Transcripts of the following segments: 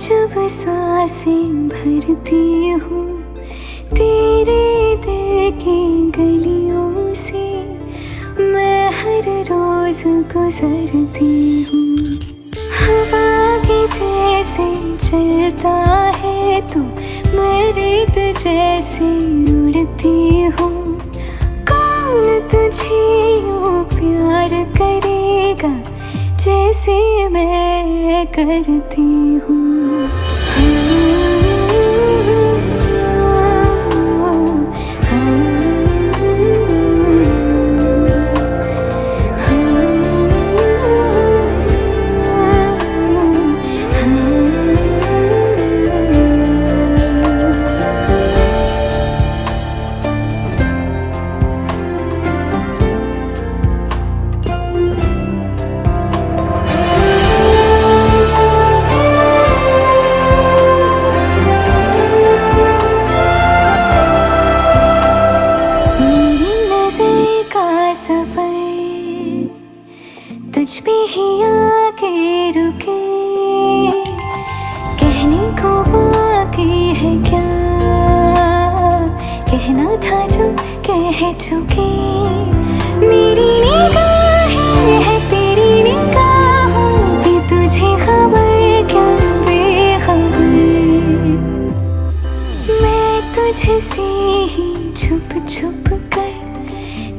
जब सांसें भरती हूँ तेरे दिल की गलियों से, मैं हर रोज गुजरती हूँ। हवा के जैसे चलता है तू, मैं रेत जैसे उड़ती हूँ। कौन तुझे यूँ प्यार करेगा जैसे मैं करती हूँ। तुझ पे ही आके रुके, कहने को बाकी है क्या, कहना था जो कह चुके। मेरी निगाहें है तेरी निगाहों की, तुझे खबर क्या बेखबर। मैं तुझसे ही छुप छुप कर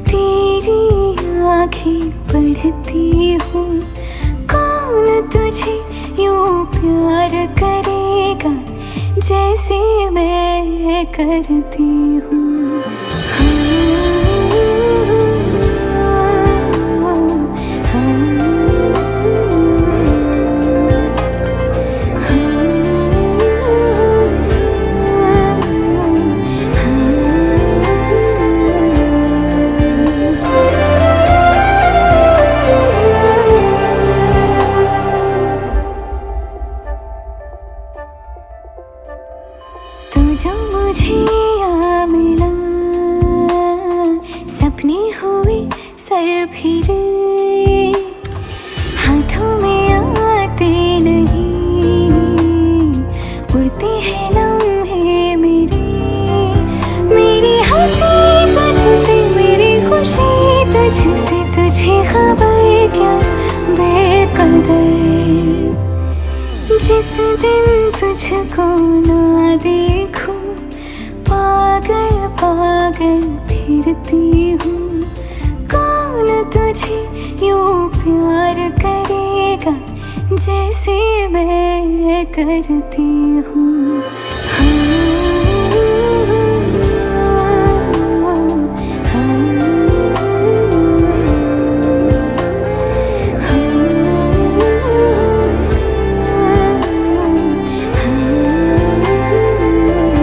तेरी आँखें पढ़ती हूँ। कौन तुझे यूँ प्यार करेगा जैसे मैं करती हूँ। जो मुझे यहाँ मिला, सपने हुए सर फिरे, हाथों में आते नहीं, उड़ते हैं लम्हे मेरे। मेरी हंसी तुझसे, मेरी खुशी तुझसे, तुझे खबर क्या बेकदर। जिस दिन तुझको ना देखूं, पागल पागल फिरती हूँ। कौन तुझे यूँ प्यार करेगा जैसे मैं करती हूँ।